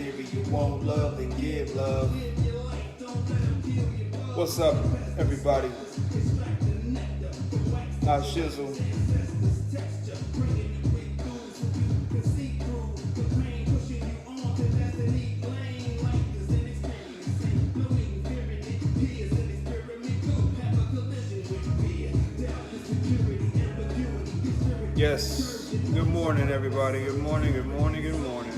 theory. You want love, then give love. What's up, everybody? I shizzle. Yes. Good morning, everybody. Good morning, good morning, good morning.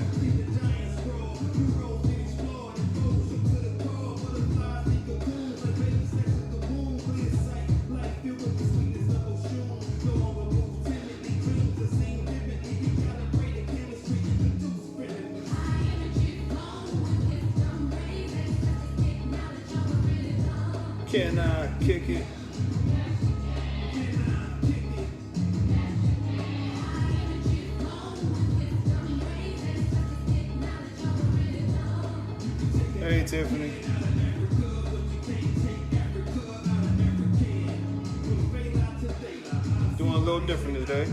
Can I kick it? Hey, Tiffany. Doing a little different today.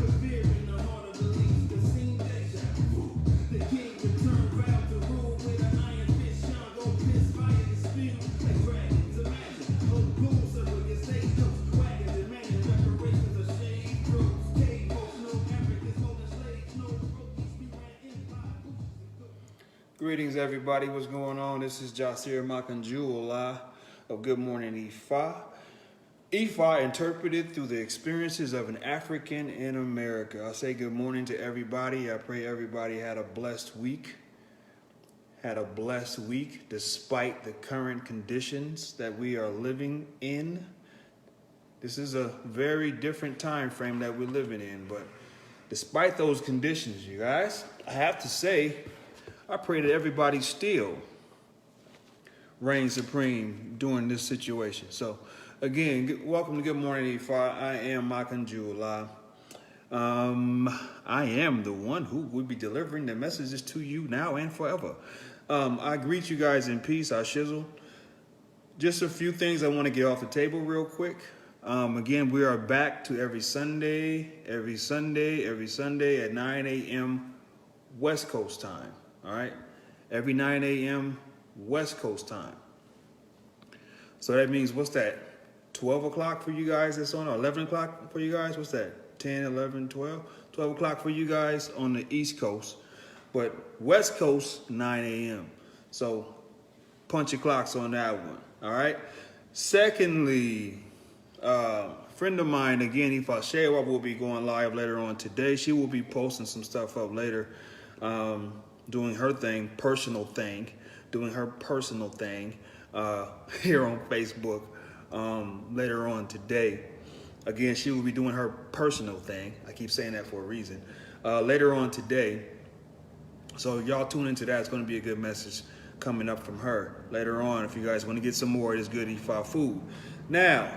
Greetings, everybody. What's going on? This is Makanjuola of Good Morning Ifa. Ifa interpreted through the experiences of an African in America. I say good morning to everybody. I pray everybody had a blessed week. Despite the current conditions that we are living in. This is a very different time frame that we're living in, but despite those conditions, you guys, I have to say, I pray that everybody still reigns supreme during this situation. So, again, welcome to Good Morning Ifa. I am Makanjuola. I am the one who will be delivering the messages to you now and forever. I greet you guys in peace. I shizzle. Just a few things I want to get off the table real quick. Again, we are back to every Sunday at 9 a.m. West Coast time. All right, every 9 a.m. West Coast time. So that means, what's that? 12 o'clock for you guys that's on, or 11 o'clock for you guys? What's that? 10, 11, 12? 12 o'clock for you guys on the East Coast. But West Coast, 9 a.m. So punch your clocks on that one. All right. Secondly, friend of mine, again, Ifa Shewa, will be going live later on today. She will be posting some stuff up later. Doing her personal thing here on Facebook later on today. Again, she will be doing her personal thing. I keep saying that for a reason. Later on today. So y'all tune into that. It's going to be a good message coming up from her later on. If you guys want to get some more of this good Ifa food. Now,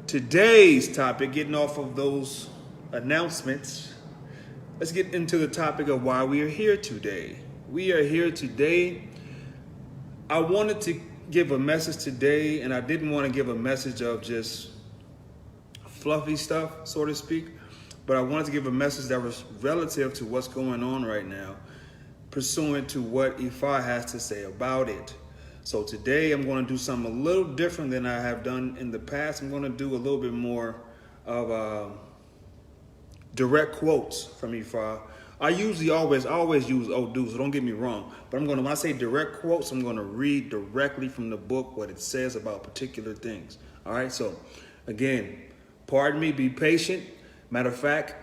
today's topic, getting off of those announcements, let's get into the topic of why we are here today. We are here today. I wanted to give a message today, and I didn't want to give a message of just fluffy stuff, so to speak, but I wanted to give a message that was relative to what's going on right now, pursuant to what Ifa has to say about it. So today I'm going to do something a little different than I have done in the past. I'm going to do a little bit more of direct quotes from Ifa. I always use Odu, so don't get me wrong. But when I say direct quotes, I'm going to read directly from the book what it says about particular things. All right, so again, pardon me, be patient. Matter of fact,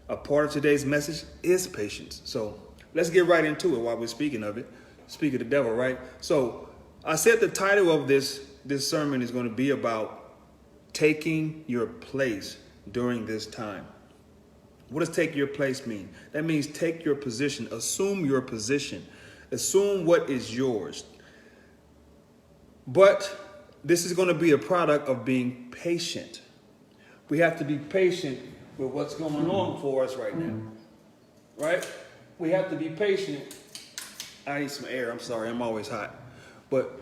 a part of today's message is patience. So let's get right into it while we're speaking of it. Speak of the devil, right? So I said the title of this sermon is going to be about taking your place during this time. What does take your place mean? That means take your position, assume your position, assume what is yours. But this is going to be a product of being patient. We have to be patient with what's going on for us right now, right? We have to be patient. I need some air. I'm sorry. I'm always hot. But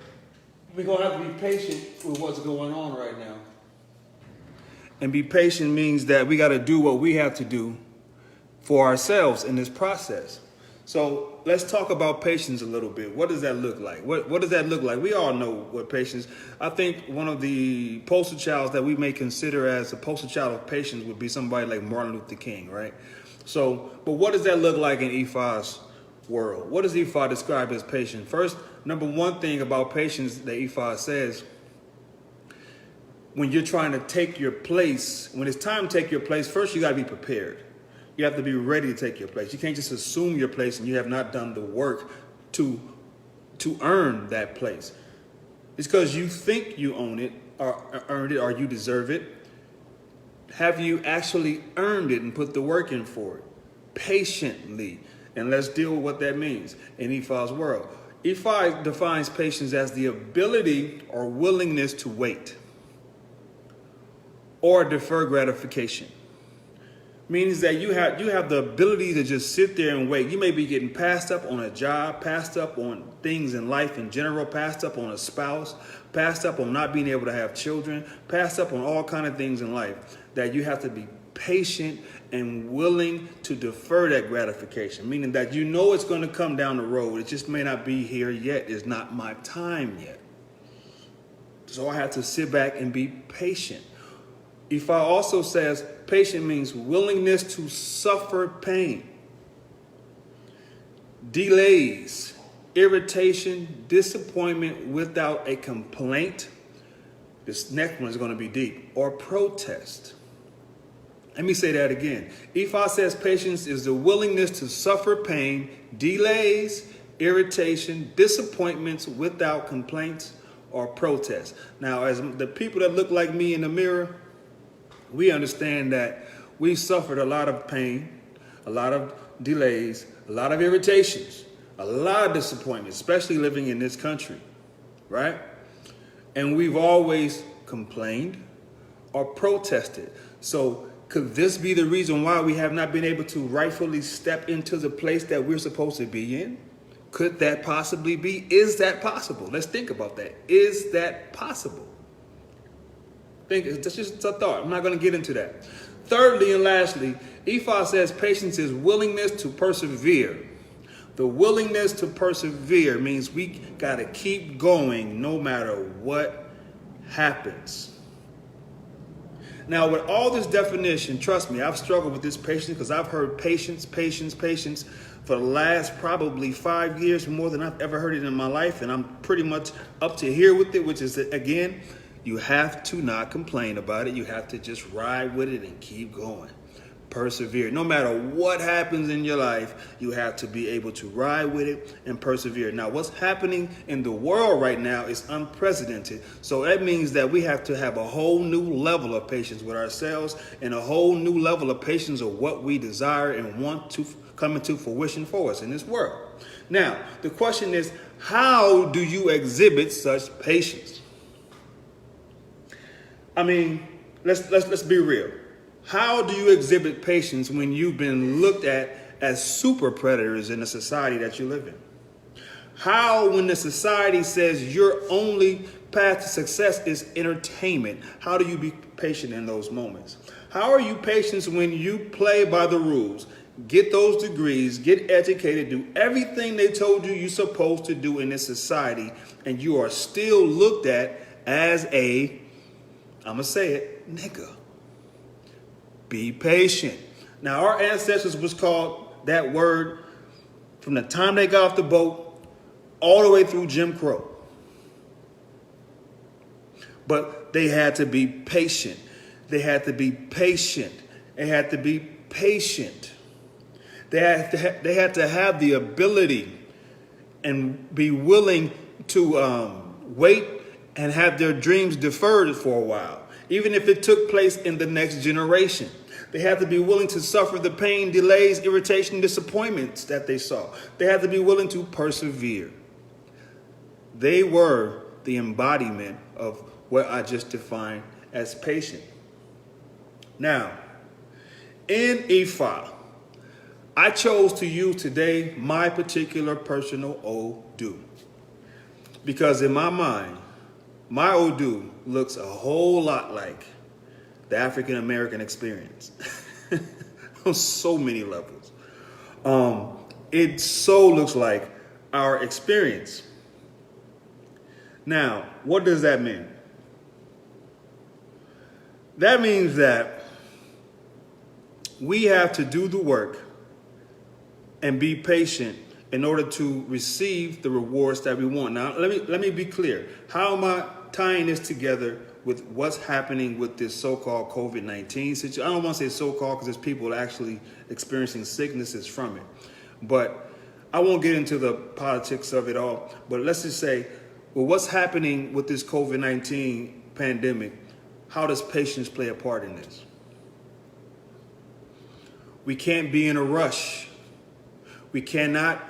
we're going to have to be patient with what's going on right now. And be patient means that we got to do what we have to do for ourselves in this process. So let's talk about patience a little bit. What does that look like? What does that look like? We all know what patience. I think one of the poster childs that we may consider as a poster child of patience would be somebody like Martin Luther King, right? So, but what does that look like in Ifa's world? What does Ifa describe as patience? First, number one thing about patience that Ifa says, when you're trying to take your place, when it's time to take your place, first you got to be prepared. You have to be ready to take your place. You can't just assume your place and you have not done the work to earn that place. It's because you think you own it or earned it or you deserve it. Have you actually earned it and put the work in for it? Patiently. And let's deal with what that means in Ifa's world. Ifa defines patience as the ability or willingness to wait or defer gratification. Means that you have the ability to just sit there and wait. You may be getting passed up on a job, passed up on things in life in general, passed up on a spouse, passed up on not being able to have children, passed up on all kinds of things in life, that you have to be patient and willing to defer that gratification, meaning that you know it's going to come down the road. It just may not be here yet. It's not my time yet. So I have to sit back and be patient. Ifa also says patient means willingness to suffer pain, delays, irritation, disappointment without a complaint. This next one is going to be deep. Or protest. Let me say that again. Ifa says patience is the willingness to suffer pain, delays, irritation, disappointments without complaints or protest. Now, as the people that look like me in the mirror, we understand that we've suffered a lot of pain, a lot of delays, a lot of irritations, a lot of disappointment, especially living in this country, right? And we've always complained or protested. So could this be the reason why we have not been able to rightfully step into the place that we're supposed to be in? Could that possibly be? Is that possible? Let's think about that. Is that possible? That's just a thought. I'm not going to get into that. Thirdly and lastly, Ifa says patience is willingness to persevere. The willingness to persevere means we got to keep going no matter what happens. Now, with all this definition, trust me, I've struggled with this patience because I've heard patience for the last probably 5 years, more than I've ever heard it in my life. And I'm pretty much up to here with it, which is, again, you have to not complain about it. You have to just ride with it and keep going. Persevere. No matter what happens in your life, you have to be able to ride with it and persevere. Now, what's happening in the world right now is unprecedented. So that means that we have to have a whole new level of patience with ourselves and a whole new level of patience of what we desire and want to come into fruition for us in this world. Now, the question is, how do you exhibit such patience? I mean, let's be real. How do you exhibit patience when you've been looked at as super predators in the society that you live in? How, when the society says your only path to success is entertainment, how do you be patient in those moments? How are you patient when you play by the rules, get those degrees, get educated, do everything they told you you're supposed to do in this society, and you are still looked at as a, I'm going to say it, nigga? Be patient. Now, our ancestors was called that word from the time they got off the boat all the way through Jim Crow. But they had to be patient. They had to be patient. They had to be patient. They had to have the ability and be willing to wait and have their dreams deferred for a while, even if it took place in the next generation. They had to be willing to suffer the pain, delays, irritation, disappointments that they saw. They had to be willing to persevere. They were the embodiment of what I just defined as patient. Now, in Ifa, I chose to use today my particular personal Odu, because in my mind, my Odu looks a whole lot like the African American experience on so many levels. it so looks like our experience. Now, what does that mean? That means that we have to do the work and be patient in order to receive the rewards that we want. Now, let me be clear. How am I tying this together with what's happening with this so-called COVID-19 situation? I don't want to say so-called because there's people actually experiencing sicknesses from it. But I won't get into the politics of it all. But let's just say, well, what's happening with this COVID-19 pandemic? How does patience play a part in this? We can't be in a rush. We cannot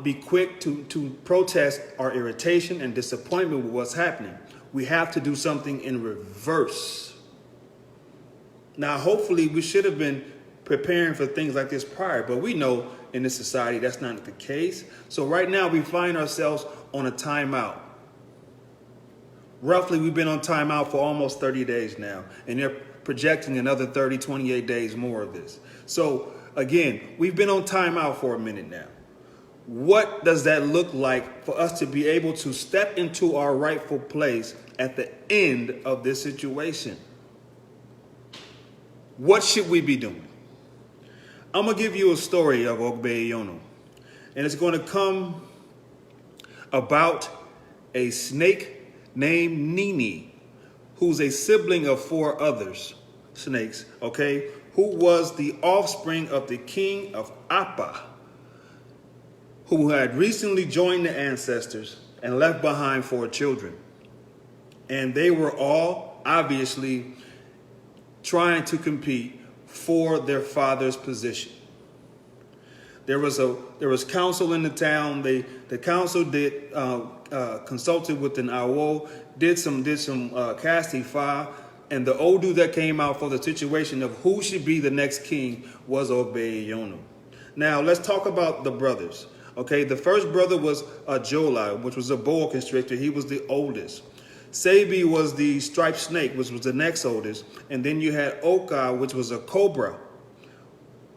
be quick to protest our irritation and disappointment with what's happening. We have to do something in reverse. Now, hopefully, we should have been preparing for things like this prior, but we know in this society that's not the case. So right now, we find ourselves on a timeout. Roughly, we've been on timeout for almost 30 days now, and they're projecting another 30, 28 days more of this. So again, we've been on timeout for a minute now. What does that look like for us to be able to step into our rightful place at the end of this situation? What should we be doing? I'm going to give you a story of Ogbe Iyonu, and it's going to come about a snake named Nini, who's a sibling of 4 others, snakes, okay, who was the offspring of the king of Apa, who had recently joined the ancestors and left behind 4 children. And they were all obviously trying to compete for their father's position. There was council in the town. The council did consulted with an awo, did some cast ifa, and the Odu that came out for the situation of who should be the next king was Ogbe Iyonu. Now let's talk about the brothers. Okay, the first brother was Makanjuola, which was a boa constrictor. He was the oldest. Sabi was the striped snake, which was the next oldest. And then you had Oka, which was a cobra,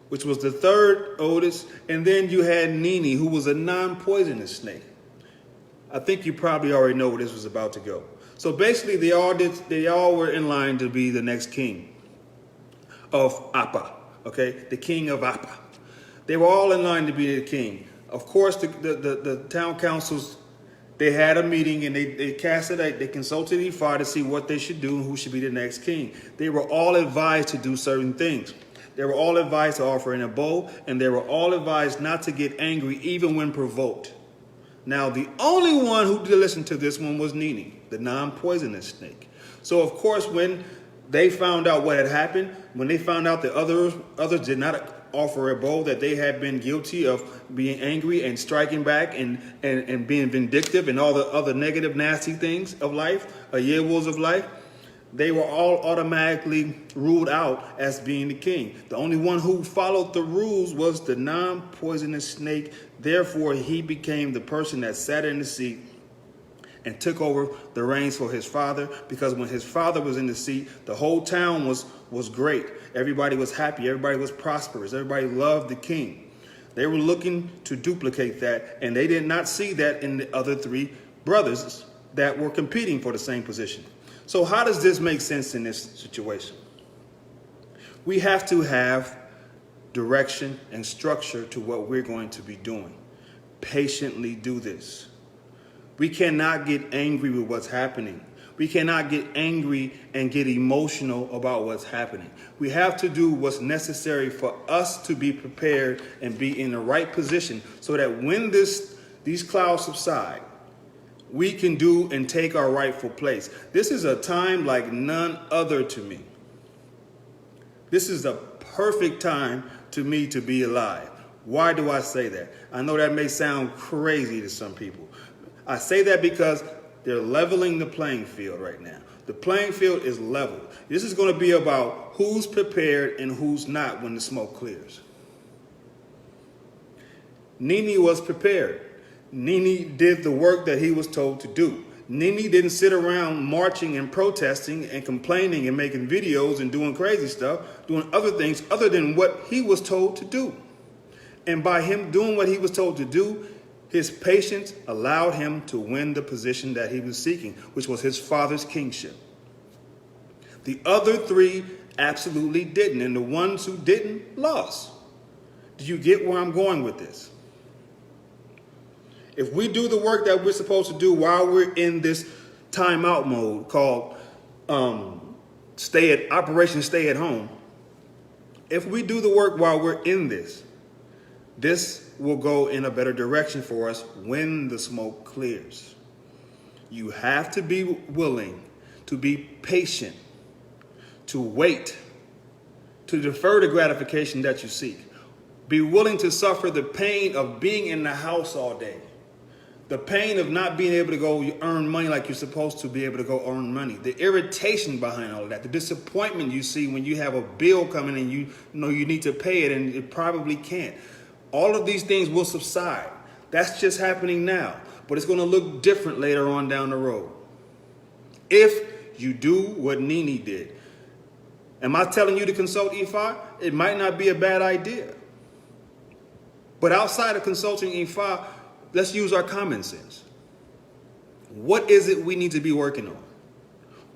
which was the third oldest. And then you had Nini, who was a non-poisonous snake. I think you probably already know where this was about to go. So basically, they all were in line to be the next king of Apa, okay? The king of Apa. They were all in line to be the king. Of course, the town councils, they had a meeting and they consulted Ifa to see what they should do and who should be the next king. They were all advised to do certain things. They were all advised to offer in a bowl, and they were all advised not to get angry even when provoked. Now, the only one who did listen to this one was Nini, the non-poisonous snake. So, of course, when they found out what had happened, when they found out that others did not offer a bowl, that they had been guilty of being angry and striking back and being vindictive and all the other negative, nasty things of life, yearwolves of life, they were all automatically ruled out as being the king. The only one who followed the rules was the non-poisonous snake. Therefore, he became the person that sat in the seat and took over the reins for his father, because when his father was in the seat, the whole town was great. Everybody was happy. Everybody was prosperous. Everybody loved the king. They were looking to duplicate that, and they did not see that in the other 3 brothers that were competing for the same position. So how does this make sense in this situation? We have to have direction and structure to what we're going to be doing. Patiently do this. We cannot get angry with what's happening. We cannot get angry and get emotional about what's happening. We have to do what's necessary for us to be prepared and be in the right position so that when these clouds subside, we can do and take our rightful place. This is a time like none other to me. This is the perfect time to me to be alive. Why do I say that? I know that may sound crazy to some people. I say that because they're leveling the playing field right now. The playing field is leveled. This is going to be about who's prepared and who's not when the smoke clears. Nini was prepared. Nini did the work that he was told to do. Nini didn't sit around marching and protesting and complaining and making videos and doing crazy stuff, doing other things other than what he was told to do. And by him doing what he was told to do, his patience allowed him to win the position that he was seeking, which was his father's kingship. The other three absolutely didn't, and the ones who didn't lost. Do you get where I'm going with this? If we do the work that we're supposed to do while we're in this timeout mode called Operation Stay at Home, if we do the work while we're in this will go in a better direction for us when the smoke clears. You have to be willing to be patient, to wait, to defer the gratification that you seek. Be willing to suffer the pain of being in the house all day. The pain of not being able to go earn money like you're supposed to be able to go earn money. The irritation behind all of that. The disappointment you see when you have a bill coming and you know you need to pay it and it probably can't. All of these things will subside. That's just happening now. But it's going to look different later on down the road. If you do what Nene did. Am I telling you to consult Ifa? It might not be a bad idea. But outside of consulting Ifa, let's use our common sense. What is it we need to be working on?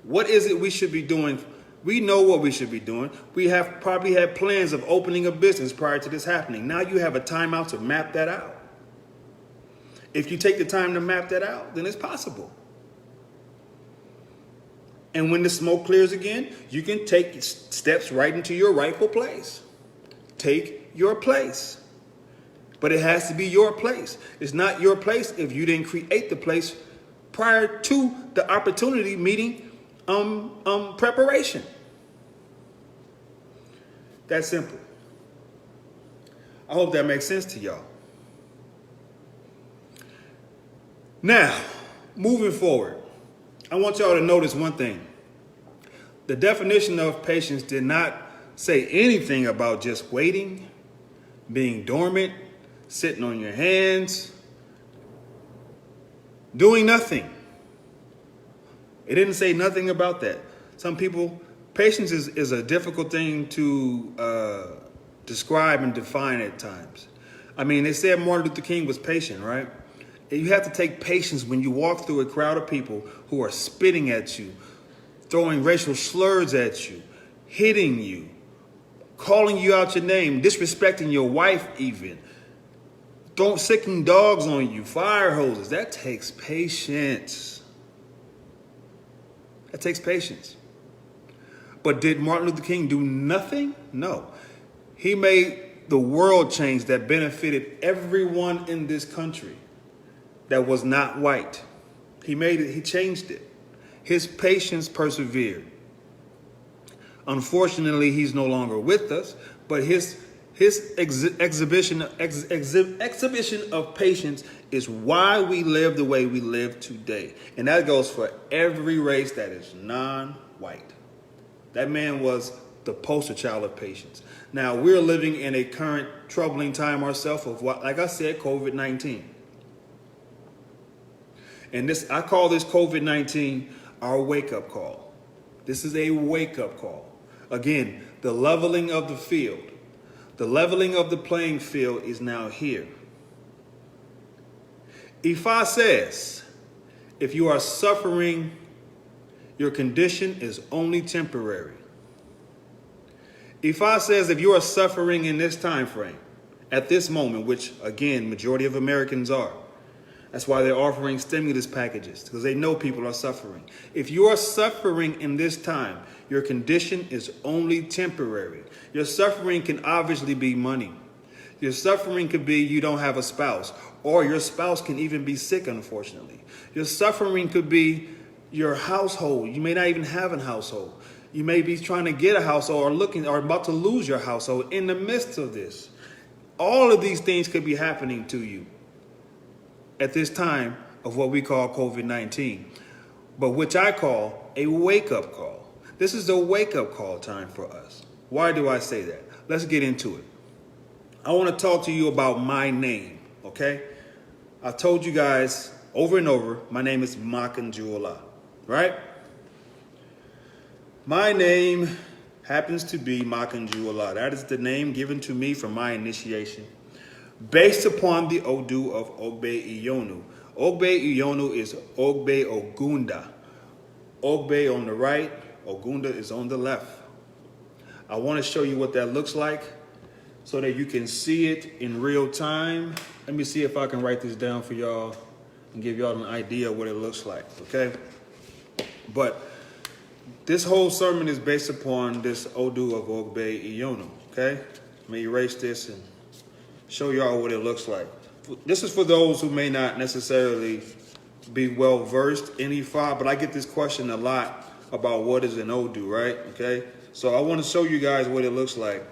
What is it we should be doing? We know what we should be doing. We have probably had plans of opening a business prior to this happening. Now you have a timeout to map that out. If you take the time to map that out, then it's possible. And when the smoke clears again, you can take steps right into your rightful place. Take your place. But it has to be your place. It's not your place if you didn't create the place prior to the opportunity meeting preparation. That's simple. I hope that makes sense to y'all. Now, moving forward, I want y'all to notice one thing. The definition of patience did not say anything about just waiting, being dormant, sitting on your hands, doing nothing. It didn't say nothing about that. Some people, patience is a difficult thing to describe and define at times. I mean, they said Martin Luther King was patient, right? And you have to take patience when you walk through a crowd of people who are spitting at you, throwing racial slurs at you, hitting you, calling you out your name, disrespecting your wife even, sicking dogs on you, fire hoses. That takes patience. That takes patience. But did Martin Luther King do nothing? No. He made the world change that benefited everyone in this country that was not white. He made it, he changed it. His patience persevered. Unfortunately, he's no longer with us, but his exhibition of patience is why we live the way we live today. And that goes for every race that is non-white. That man was the poster child of patience. Now, we're living in a current troubling time ourselves of what, like I said, COVID-19. And I call this COVID-19 our wake-up call. This is a wake-up call. Again, the leveling of the field. The leveling of the playing field is now here. Ifa says, if you are suffering, your condition is only temporary. Ifa says if you are suffering in this time frame, at this moment, which again, majority of Americans are, that's why they're offering stimulus packages, because they know people are suffering. If you are suffering in this time, your condition is only temporary. Your suffering can obviously be money. Your suffering could be you don't have a spouse, or your spouse can even be sick, unfortunately. Your suffering could be your household. You may not even have a household. You may be trying to get a household or about to lose your household in the midst of this. All of these things could be happening to you at this time of what we call COVID-19, but which I call a wake-up call. This is the wake-up call time for us. Why do I say that? Let's get into it. I want to talk to you about my name, okay? I've told you guys over and over, my name is Makanjuola, right? My name happens to be Makanjuola. That is the name given to me for my initiation. based upon the Odu of Ogbe Iyonu. Ogbe Iyonu is Ogbe Ogunda. Ogbe on the right, Ogunda is on the left. I want to show you what that looks like so that you can see it in real time. Let me see if I can write this down for y'all and give y'all an idea of what it looks like, okay? But this whole sermon is based upon this Odu of Ogbe Iyonu, okay? Let me erase this and show y'all what it looks like. This is for those who may not necessarily be well versed in Ifa, but I get this question a lot about what is an Odu, right? Okay, so I want to show you guys what it looks like.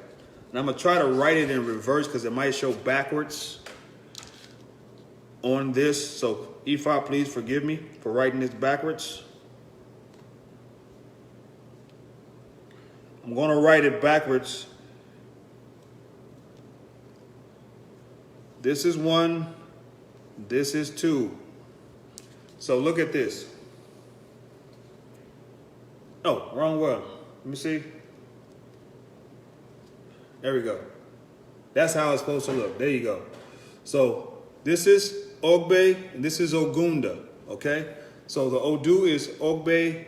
And I'm going to try to write it in reverse because it might show backwards on this. So Ifa, please forgive me for writing this backwards. I'm going to write it backwards. This is 1, this is 2. So look at this. Oh, wrong one. Let me see. There we go. That's how it's supposed to look. There you go. So this is Ogbe and this is Ogunda, okay? So the Odu is Ogbe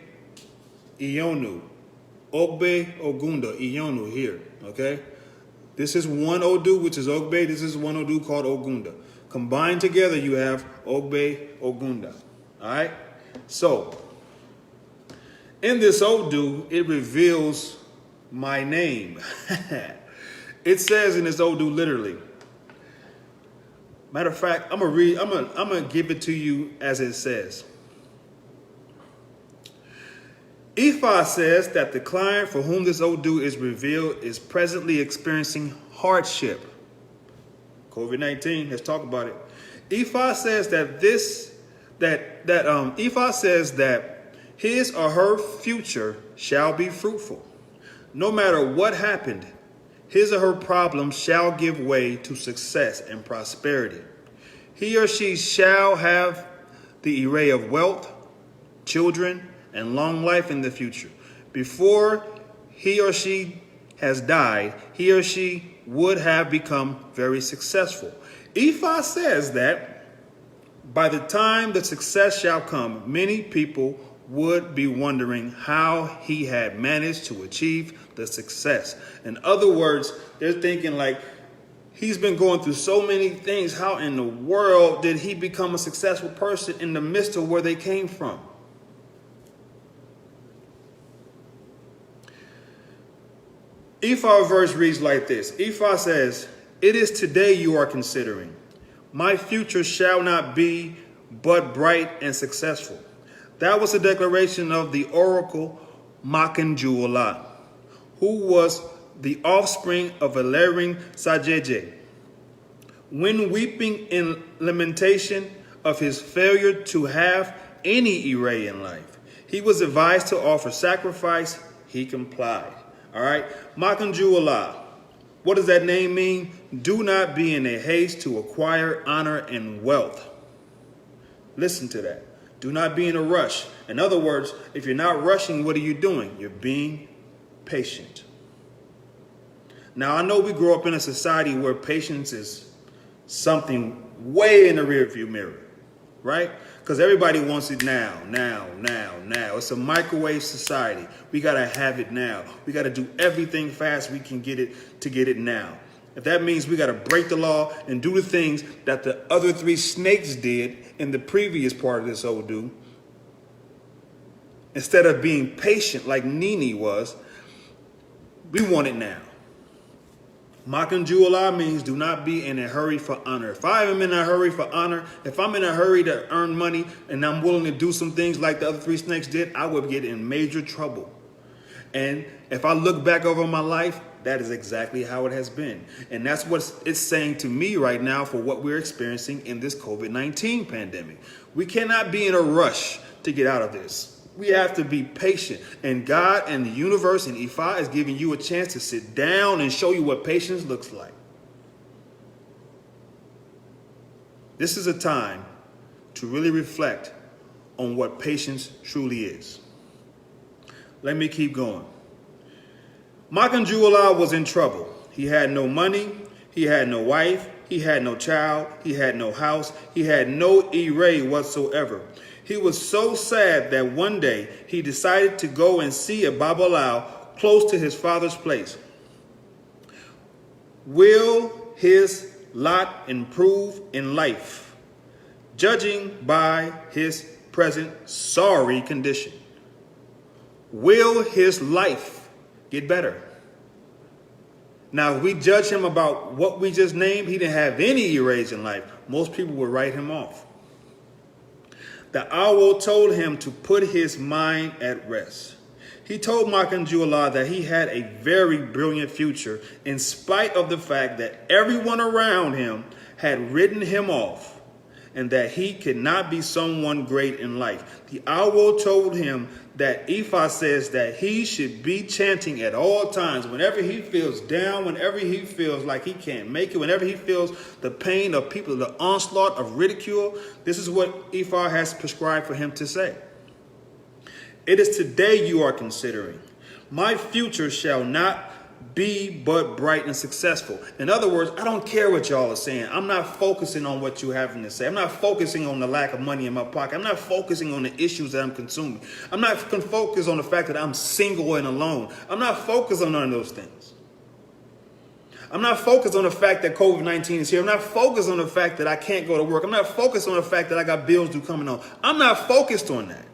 Iyonu. Ogbe Ogunda Iyonu here, okay? This is one Odu, which is Ogbe. This is one Odu called Ogunda. Combined together, you have Ogbe Ogunda. All right? So, in this Odu, it reveals my name. It says in this Odu literally. Matter of fact, I'm gonna give it to you as it says. Ifa says that the client for whom this Odu is revealed is presently experiencing hardship. COVID-19, let's talk about it. Ifa says Ifa says that his or her future shall be fruitful. No matter what happened, his or her problems shall give way to success and prosperity. He or she shall have the array of wealth, children, and long life in the future. Before he or she has died, he or she would have become very successful. Ifa says that by the time the success shall come, many people would be wondering how he had managed to achieve the success. In other words, they're thinking like, he's been going through so many things. How in the world did he become a successful person in the midst of where they came from? Ifa verse reads like this. Ifa says, "It is today you are considering. My future shall not be but bright and successful." That was the declaration of the oracle Makanjuola, who was the offspring of Valerian Sajeje. When weeping in lamentation of his failure to have any array in life, he was advised to offer sacrifice. He complied. All right, Makanjuola. What does that name mean? Do not be in a haste to acquire honor and wealth. Listen to that. Do not be in a rush. In other words, if you're not rushing, what are you doing? You're being patient. Now, I know we grow up in a society where patience is something way in the rearview mirror, right? Because everybody wants it now. It's a microwave society. We got to have it now. We got to do everything fast we can get it now. If that means we got to break the law and do the things that the other 3 snakes did in the previous part of this Odu, instead of being patient like Nini was, we want it now. Makanjuola means do not be in a hurry for honor. If I am in a hurry for honor, if I'm in a hurry to earn money and I'm willing to do some things like the other 3 snakes did, I would get in major trouble. And if I look back over my life, that is exactly how it has been. And that's what it's saying to me right now for what we're experiencing in this COVID-19 pandemic. We cannot be in a rush to get out of this. We have to be patient. And God and the universe and Ifa is giving you a chance to sit down and show you what patience looks like. This is a time to really reflect on what patience truly is. Let me keep going. Makanjuola was in trouble. He had no money. He had no wife. He had no child. He had no house. He had no array whatsoever. He was so sad that one day he decided to go and see a Babalawo close to his father's place. Will his lot improve in life, judging by his present sorry condition? Will his life get better? Now, if we judge him about what we just named, he didn't have any erase in life. Most people would write him off. The owl told him to put his mind at rest. He told Makanjuola that he had a very brilliant future in spite of the fact that everyone around him had written him off and that he could not be someone great in life. The owl told him that Ifa says that he should be chanting at all times, whenever he feels down, whenever he feels like he can't make it, whenever he feels the pain of people, the onslaught of ridicule. This is what Ifa has prescribed for him to say. It is today you are considering. My future shall not be but bright and successful. In other words, I don't care what y'all are saying. I'm not focusing on what you're having to say. I'm not focusing on the lack of money in my pocket. I'm not focusing on the issues that I'm consuming. I'm not focused on the fact that I'm single and alone. I'm not focused on none of those things. I'm not focused on the fact that COVID-19 is here. I'm not focused on the fact that I can't go to work. I'm not focused on the fact that I got bills due coming on. I'm not focused on that.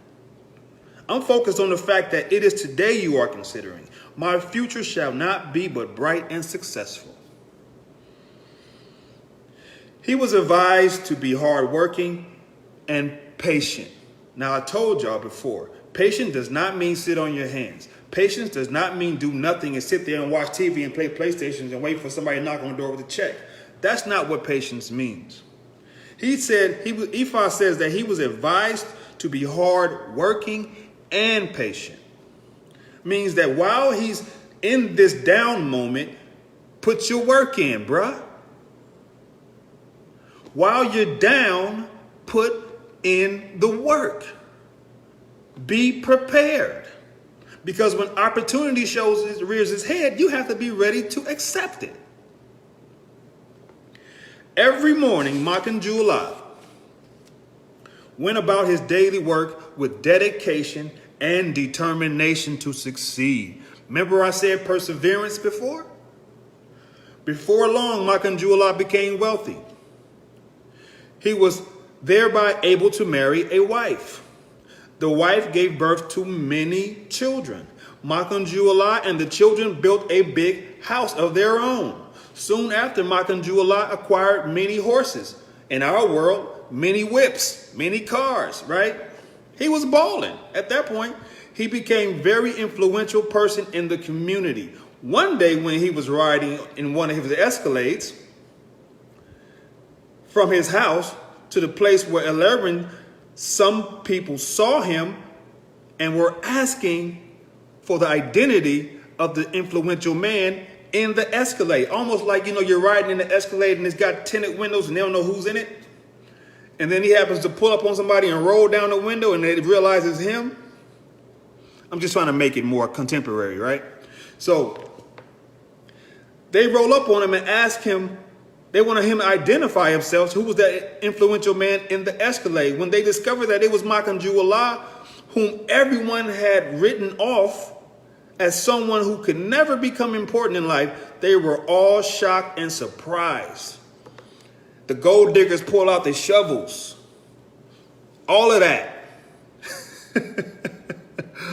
I'm focused on the fact that it is today you are considering. My future shall not be but bright and successful. He was advised to be hardworking and patient. Now, I told y'all before, patient does not mean sit on your hands. Patience does not mean do nothing and sit there and watch TV and play PlayStations and wait for somebody to knock on the door with a check. That's not what patience means. He said, Ifa says that he was advised to be hardworking and patient. Means that while he's in this down moment, put your work in, bruh. While you're down, put in the work. Be prepared. Because when opportunity rears its head, you have to be ready to accept it. Every morning, Makanjuola went about his daily work with dedication and determination to succeed. Remember I said perseverance before? Before long, Makanjuola became wealthy. He was thereby able to marry a wife. The wife gave birth to many children. Makanjuola and the children built a big house of their own. Soon after, Makanjuola acquired many horses. In our world, many whips, many cars, right? He was balling. At that point, he became a very influential person in the community. One day when he was riding in one of his Escalades from his house to the place where 11, some people saw him and were asking for the identity of the influential man in the Escalade. Almost like, you're riding in the Escalade and it's got tinted windows and they don't know who's in it. And then he happens to pull up on somebody and roll down the window and they realize it's him. I'm just trying to make it more contemporary, right? So they roll up on him and ask him, they wanted him to identify himself, who was that influential man in the Escalade. When they discovered that it was Makanjuola, whom everyone had written off as someone who could never become important in life, they were all shocked and surprised. The gold diggers pulled out their shovels. All of that.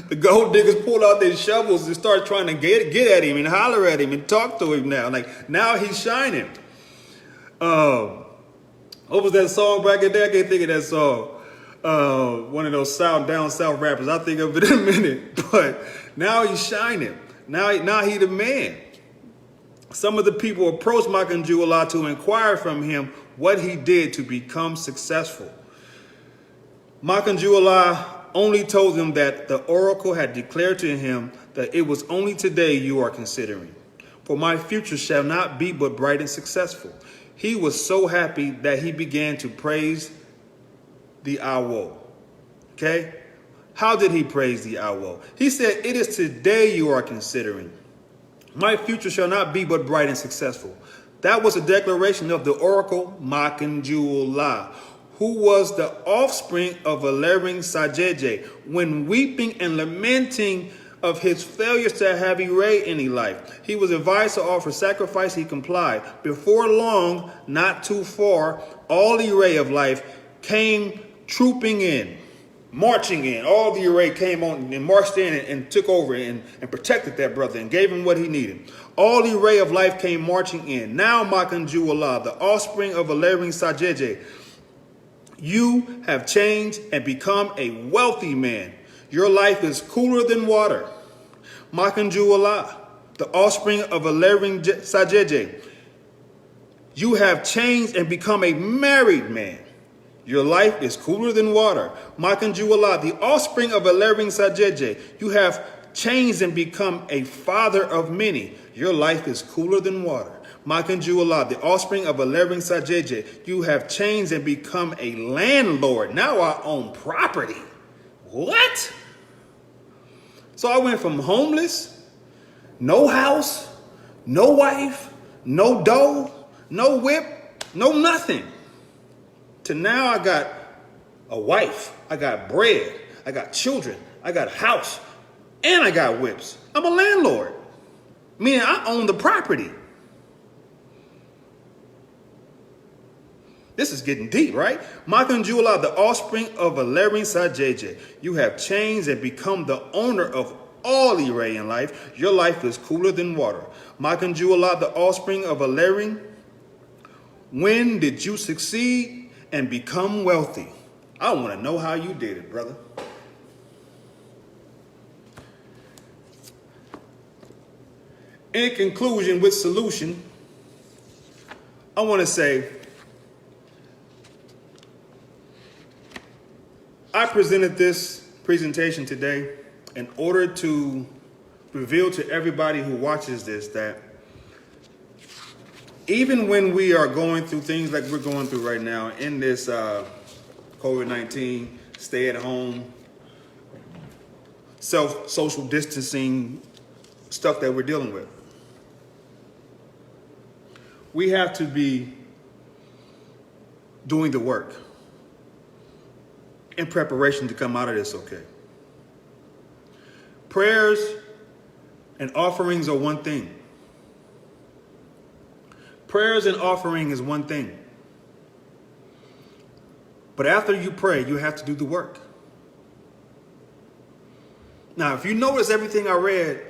The gold diggers pulled out their shovels and started trying to get at him and holler at him and talk to him now. Like, now he's shining. What was that song back in there? I can't think of that song. One of those down south rappers. I'll think of it in a minute. But now he's shining. Now he the man. Some of the people approached Makanjuola to inquire from him what he did to become successful. Makanjuola only told them that the oracle had declared to him that it was only today you are considering. For my future shall not be but bright and successful. He was so happy that he began to praise the Awo. Okay? How did he praise the Awo? He said, it is today you are considering. My future shall not be but bright and successful. That was a declaration of the oracle Makanjuola, who was the offspring of Alering Sajeje. When weeping and lamenting of his failures to have Ire in his life, he was advised to offer sacrifice. He complied. Before long, not too far, all Ire of life came trooping in, marching in. All the Ire came on and marched in and took over and protected that brother and gave him what he needed. All Ire of life came marching in. Now Makanjuola, the offspring of Alering Sajeje, you have changed and become a wealthy man. Your life is cooler than water. Makanjuola, the offspring of Alering Sajeje, you have changed and become a married man. Your life is cooler than water. Makanjuola, the offspring of Alering Sajeje, you have changed and become a father of many. Your life is cooler than water. Makanjuola, the offspring of Alering Sajeje, you have changed and become a landlord. Now I own property. What? So I went from homeless, no house, no wife, no dough, no whip, no nothing, to now I got a wife, I got bread, I got children, I got a house, and I got whips. I'm a landlord, meaning I own the property. This is getting deep, right? Makanjuola, the offspring of Alering Sajeje, you have changed and become the owner of all Ire in life. Your life is cooler than water. Makanjuola, the offspring of Alering, when did you succeed and become wealthy? I want to know how you did it, brother. In conclusion with solution, I want to say, I presented this presentation today in order to reveal to everybody who watches this that even when we are going through things like we're going through right now in this COVID-19, stay at home, social distancing stuff that we're dealing with, we have to be doing the work in preparation to come out of this okay. Prayers and offerings are one thing. Prayers and offering is one thing. But after you pray, you have to do the work. Now, if you notice everything I read,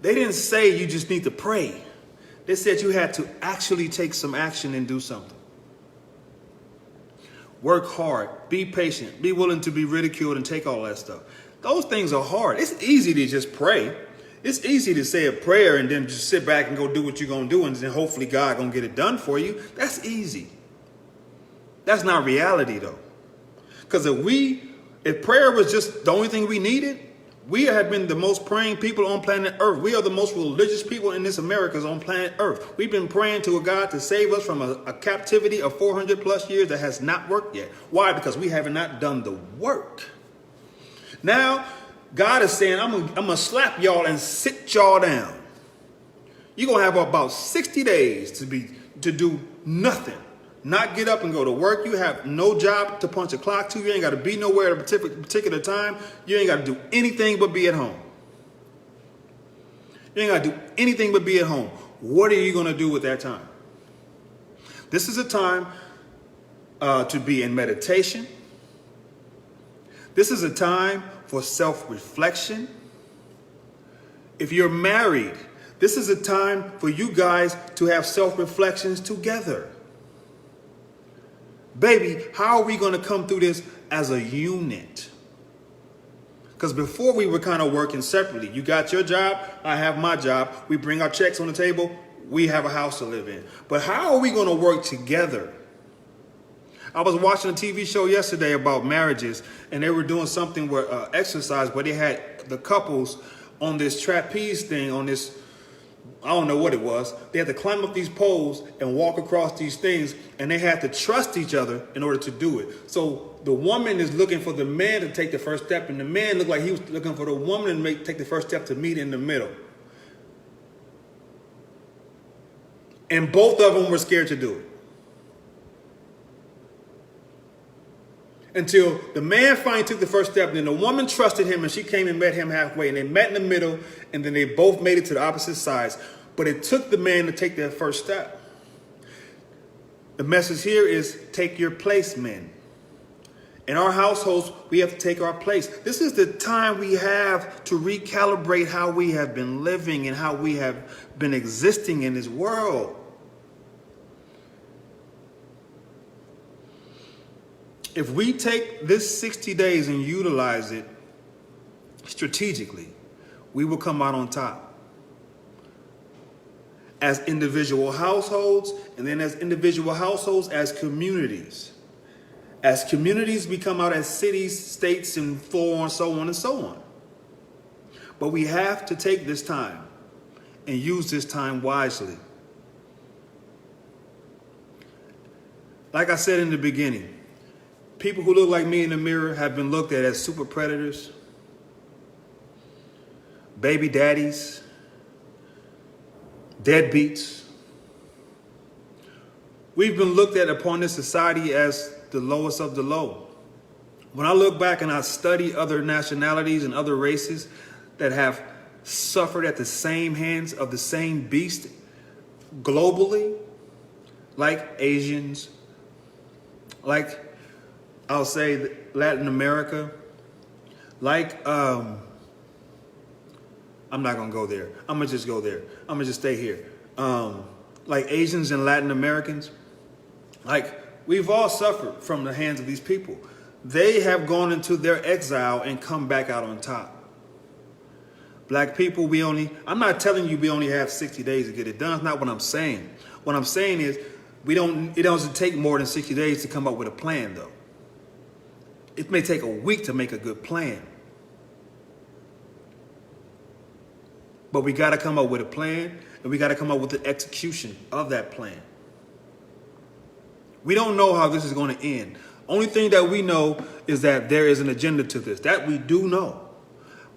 they didn't say you just need to pray. They said you had to actually take some action and do something. Work hard, be patient, be willing to be ridiculed and take all that stuff. Those things are hard. It's easy to just pray. It's easy to say a prayer and then just sit back and go do what you're going to do and then hopefully God going to get it done for you. That's easy. That's not reality though. Because if prayer was just the only thing we needed, we have been the most praying people on planet Earth. We are the most religious people in this Americas on planet Earth. We've been praying to a God to save us from a captivity of 400 plus years that has not worked yet. Why? Because we have not done the work. Now, God is saying, I'm going to slap y'all and sit y'all down. You're going to have about 60 days to do nothing. Not get up and go to work. You have no job to punch a clock to. You ain't got to be nowhere at a particular time. You ain't got to do anything but be at home. You ain't got to do anything but be at home. What are you going to do with that time? This is a time to be in meditation. This is a time for self-reflection. If you're married, this is a time for you guys to have self-reflections together. Baby, how are we going to come through this as a unit? Because before we were kind of working separately. You got your job, I have my job. We bring our checks on the table. We have a house to live in. But how are we going to work together? I was watching a TV show yesterday about marriages, and they were doing something where exercise where they had the couples on this trapeze thing, on this, I don't know what it was. They had to climb up these poles and walk across these things, and they had to trust each other in order to do it. So the woman is looking for the man to take the first step, and the man looked like he was looking for the woman to take the first step to meet in the middle. And both of them were scared to do it. Until the man finally took the first step, and then the woman trusted him, and she came and met him halfway, and they met in the middle, and then they both made it to the opposite sides. But it took the man to take that first step. The message here is take your place, men. In our households, we have to take our place. This is the time we have to recalibrate how we have been living and how we have been existing in this world. If we take this 60 days and utilize it strategically, we will come out on top. As individual households, and then as individual households, as communities. As communities, we come out as cities, states, and so on and so on. But we have to take this time and use this time wisely. Like I said in the beginning, people who look like me in the mirror have been looked at as super predators, baby daddies, deadbeats. We've been looked at upon this society as the lowest of the low. When I look back and I study other nationalities and other races that have suffered at the same hands of the same beast globally, like Asians, like I'll say Latin America, like, I'm not going to go there. I'm going to just go there. I'm going to just stay here. Like Asians and Latin Americans, like we've all suffered from the hands of these people. They have gone into their exile and come back out on top. Black people, I'm not telling you we only have 60 days to get it done. That's not what I'm saying. What I'm saying is it doesn't take more than 60 days to come up with a plan though. It may take a week to make a good plan. But we got to come up with a plan, and we got to come up with the execution of that plan. We don't know how this is going to end. Only thing that we know is that there is an agenda to this. That we do know.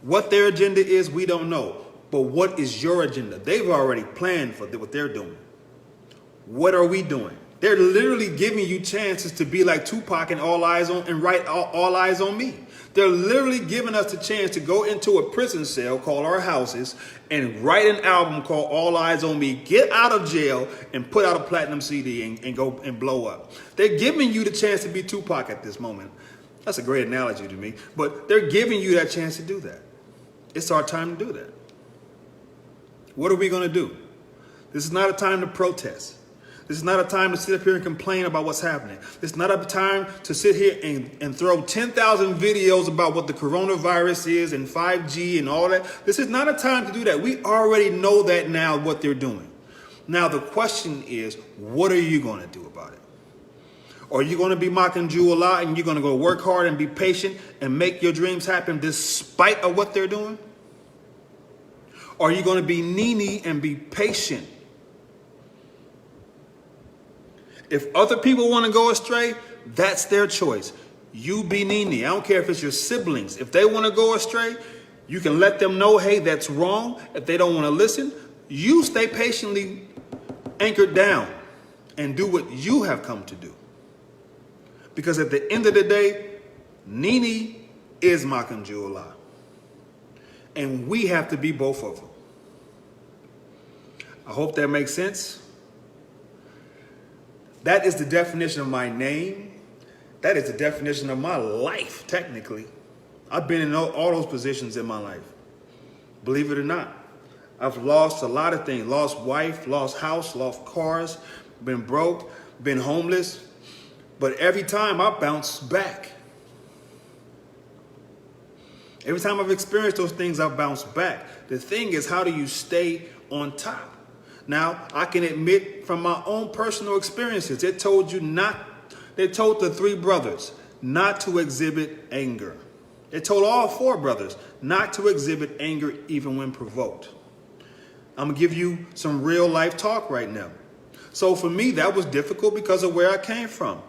What their agenda is, we don't know. But what is your agenda? They've already planned for what they're doing. What are we doing? They're literally giving you chances to be like Tupac and All Eyes on Me. They're literally giving us the chance to go into a prison cell called our houses and write an album called All Eyes on Me, get out of jail, and put out a platinum CD and go and blow up. They're giving you the chance to be Tupac at this moment. That's a great analogy to me, but they're giving you that chance to do that. It's our time to do that. What are we going to do? This is not a time to protest. This is not a time to sit up here and complain about what's happening. This is not a time to sit here and throw 10,000 videos about what the coronavirus is and 5G and all that. This is not a time to do that. We already know that now, what they're doing. Now, the question is, what are you going to do about it? Are you going to be Makanjuola and you're going to go work hard and be patient and make your dreams happen despite of what they're doing? Or are you going to be Nini and be patient? If other people want to go astray, that's their choice. You be Nini. I don't care if it's your siblings. If they want to go astray, you can let them know, hey, that's wrong. If they don't want to listen, you stay patiently anchored down and do what you have come to do. Because at the end of the day, Nini is Makanjuola. And we have to be both of them. I hope that makes sense. That is the definition of my name. That is the definition of my life, technically. I've been in all those positions in my life. Believe it or not. I've lost a lot of things. Lost wife, lost house, lost cars, been broke, been homeless. But every time I bounce back. Every time I've experienced those things, I've bounced back. The thing is, how do you stay on top? Now, I can admit from my own personal experiences, they told the three brothers not to exhibit anger. They told all four brothers not to exhibit anger even when provoked. I'm going to give you some real life talk right now. So for me, that was difficult because of where I came from.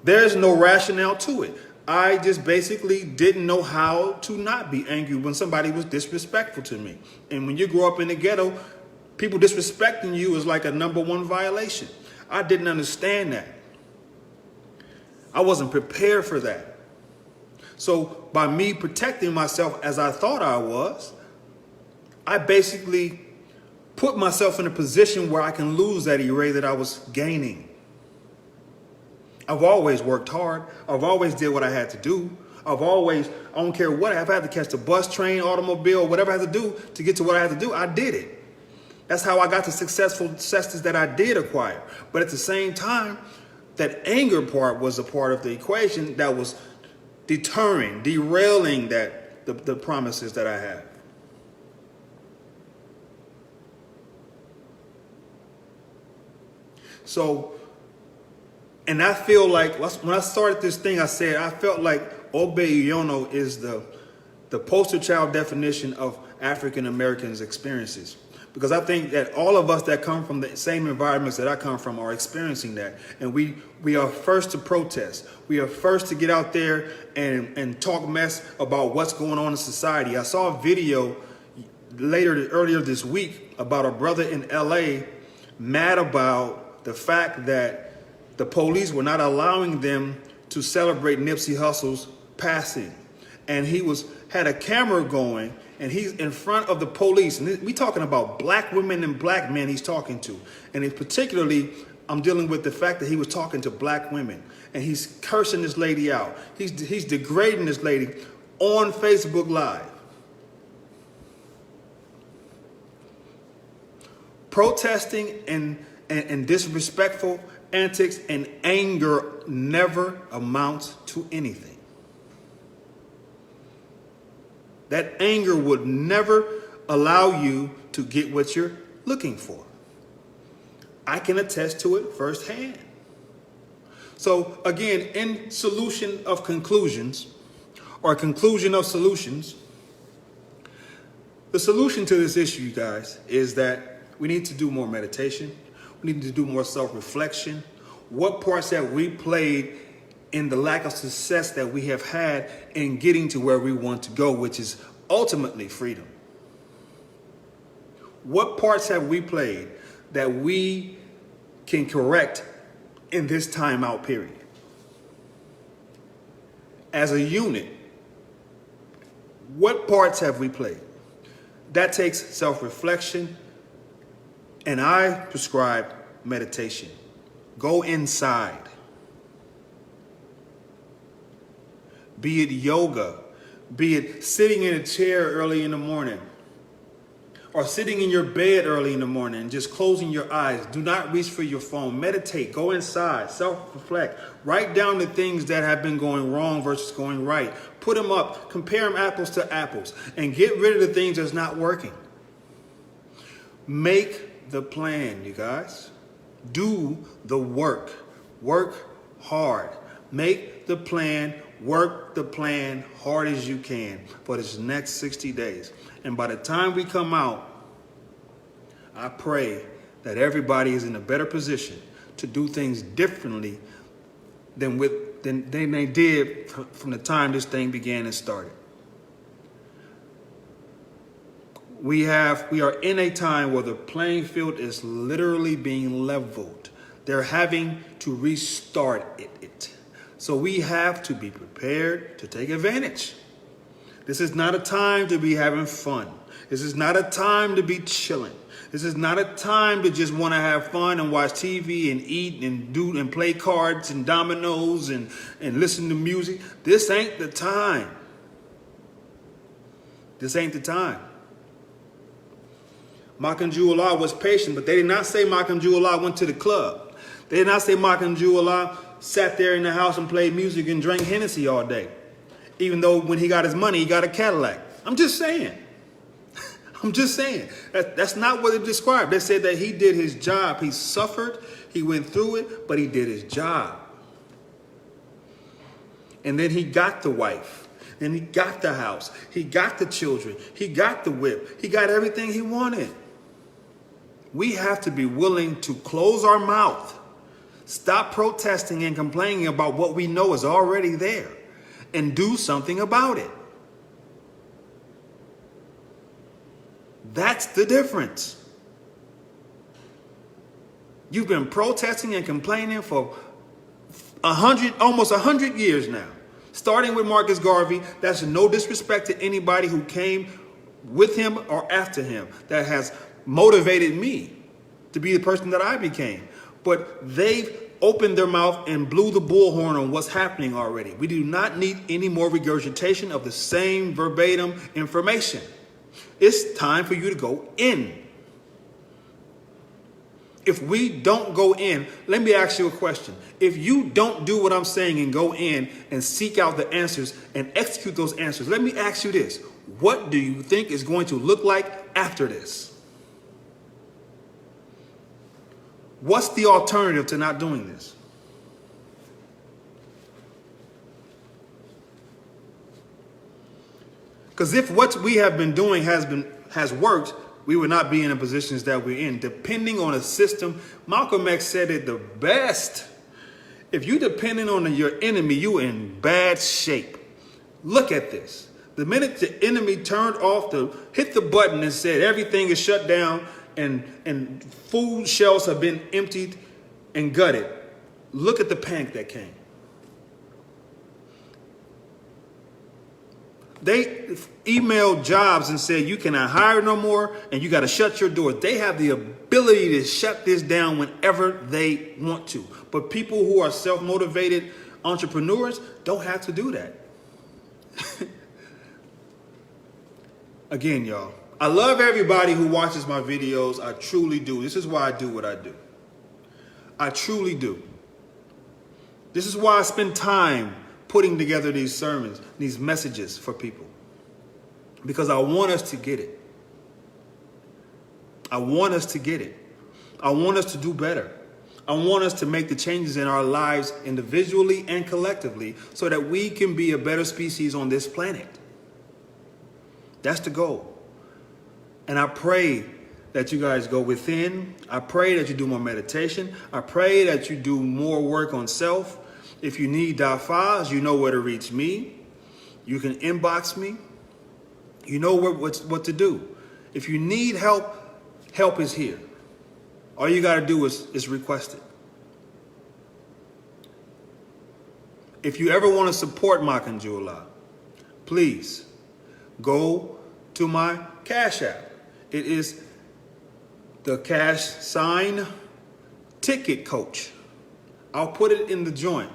There's no rationale to it. I just basically didn't know how to not be angry when somebody was disrespectful to me. And when you grow up in the ghetto, People disrespecting you is like a #1 violation. I didn't understand that. I wasn't prepared for that. So by me protecting myself as I thought I was, I basically put myself in a position where I can lose that array that I was gaining. I've always worked hard. I've always did what I had to do. I don't care what, if I had to catch the bus, train, automobile, whatever I had to do to get to what I had to do, I did it. That's how I got the successes that I did acquire. But at the same time, that anger part was a part of the equation that was derailing the promises that I had. So, and I feel like when I started this thing, I said I felt like Ogbe Iyonu is the poster child definition of African Americans' experiences. Because I think that all of us that come from the same environments that I come from are experiencing that. And we are first to protest. We are first to get out there and talk mess about what's going on in society. I saw a video earlier this week about a brother in LA mad about the fact that the police were not allowing them to celebrate Nipsey Hussle's passing. And he had a camera going, and he's in front of the police. And we talking about black women and black men he's talking to. And particularly, I'm dealing with the fact that he was talking to black women. And he's cursing this lady out. He's degrading this lady on Facebook Live. Protesting and disrespectful antics and anger never amounts to anything. That anger would never allow you to get what you're looking for. I can attest to it firsthand. So again, in solution of conclusions, or conclusion of solutions, the solution to this issue, you guys, is that we need to do more meditation. We need to do more self-reflection. What parts have we played in the lack of success that we have had in getting to where we want to go, which is ultimately freedom? What parts have we played that we can correct in this timeout period? As a unit, what parts have we played? That takes self-reflection, and I prescribe meditation. Go inside. Be it yoga, be it sitting in a chair early in the morning, or sitting in your bed early in the morning and just closing your eyes. Do not reach for your phone. Meditate. Go inside. Self-reflect. Write down the things that have been going wrong versus going right. Put them up. Compare them apples to apples. And get rid of the things that's not working. Make the plan, you guys. Do the work. Work hard. Make the plan. Work the plan hard as you can for this next 60 days. And by the time we come out, I pray that everybody is in a better position to do things differently than they did from the time this thing began and started. We are in a time where the playing field is literally being leveled. They're having to restart it. So we have to be prepared to take advantage. This is not a time to be having fun. This is not a time to be chilling. This is not a time to just want to have fun and watch TV and eat and play cards and dominoes and listen to music. This ain't the time. This ain't the time. Makanjuola was patient, but they did not say Makanjuola went to the club. They did not say Makanjuola sat there in the house and played music and drank Hennessy all day. Even though when he got his money, he got a Cadillac. I'm just saying. I'm just saying. That's not what it described. They said that he did his job. He suffered. He went through it, but he did his job. And then he got the wife. Then he got the house. He got the children. He got the whip. He got everything he wanted. We have to be willing to close our mouth. Stop protesting and complaining about what we know is already there and do something about it. That's the difference. You've been protesting and complaining for almost 100 years now. Starting with Marcus Garvey, that's no disrespect to anybody who came with him or after him that has motivated me to be the person that I became. But they've opened their mouth and blew the bullhorn on what's happening already. We do not need any more regurgitation of the same verbatim information. It's time for you to go in. If we don't go in, let me ask you a question. If you don't do what I'm saying and go in and seek out the answers and execute those answers, let me ask you this. What do you think is going to look like after this? What's the alternative to not doing this? Because if what we have been doing has worked, we would not be in the positions that we're in. Depending on a system, Malcolm X said it the best. If you're depending on your enemy, you're in bad shape. Look at this. The minute the enemy hit the button and said everything is shut down and food shelves have been emptied and gutted, look at the panic that came. They emailed jobs and said, you cannot hire no more and you got to shut your doors. They have the ability to shut this down whenever they want to. But people who are self-motivated entrepreneurs don't have to do that. Again, y'all, I love everybody who watches my videos. I truly do. This is why I do what I do. I truly do. This is why I spend time putting together these sermons, these messages for people. Because I want us to get it. I want us to get it. I want us to do better. I want us to make the changes in our lives individually and collectively so that we can be a better species on this planet. That's the goal. And I pray that you guys go within. I pray that you do more meditation. I pray that you do more work on self. If you need dafas, you know where to reach me. You can inbox me. You know what to do. If you need help, help is here. All you got to do is request it. If you ever want to support Makanjuola, please go to my Cash App. It is the # Ticket Coach. I'll put it in the joint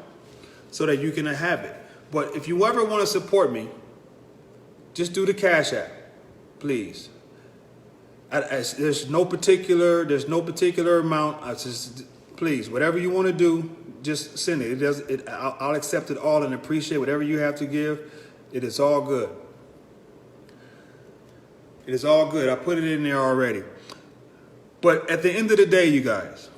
so that you can have it. But if you ever want to support me, just do the Cash App, please. There's no particular amount. Please, whatever you want to do, just send it. I'll accept it all and appreciate whatever you have to give. It is all good. It is all good. I put it in there already. But at the end of the day, you guys,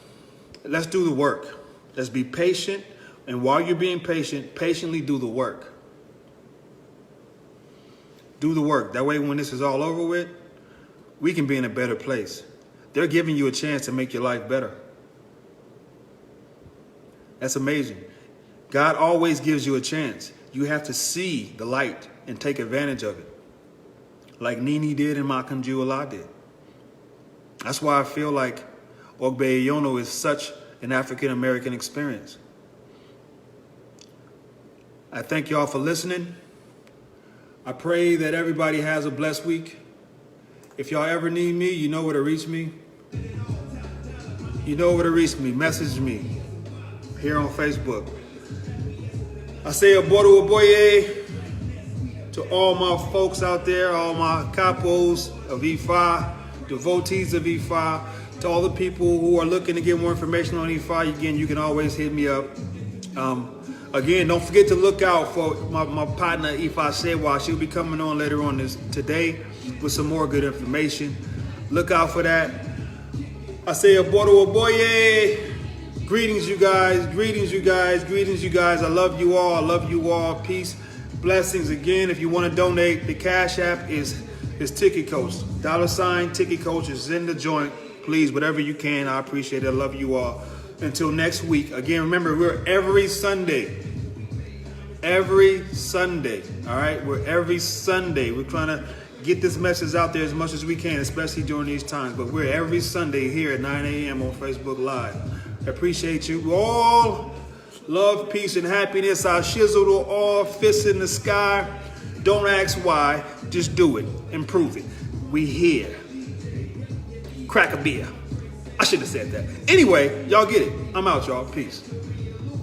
let's do the work. Let's be patient. And while you're being patient, patiently do the work. Do the work. That way, when this is all over with, we can be in a better place. They're giving you a chance to make your life better. That's amazing. God always gives you a chance. You have to see the light and take advantage of it. Like Nini did and Makanjuola did. That's why I feel like Ogbe Iyonu is such an African-American experience. I thank y'all for listening. I pray that everybody has a blessed week. If y'all ever need me, you know where to reach me. You know where to reach me. Message me here on Facebook. I say Odu of Ogbe to all my folks out there, all my capos of Ifa, devotees of Ifa, to all the people who are looking to get more information on Ifa. Again, you can always hit me up. Again, don't forget to look out for my partner Ifa Sewa. She'll be coming on later on today with some more good information. Look out for that. I say Odu of Ogbe. Greetings, you guys. Greetings, you guys. Greetings, you guys. I love you all. I love you all. Peace. Blessings. Again, if you want to donate, the Cash App is Ticket Coach. $ Ticket Coach is in the joint. Please, whatever you can. I appreciate it. I love you all. Until next week. Again, remember, we're every Sunday every Sunday. All right, we're every Sunday. We're trying to get this message out there as much as we can, especially during these times. But we're every Sunday here at 9 a.m. on Facebook Live. I appreciate you all. Love, peace, and happiness. I shizzle to all, fists in the sky. Don't ask why. Just do it. Improve it. We here. Crack a beer. I shouldn't have said that. Anyway, y'all get it. I'm out, y'all. Peace.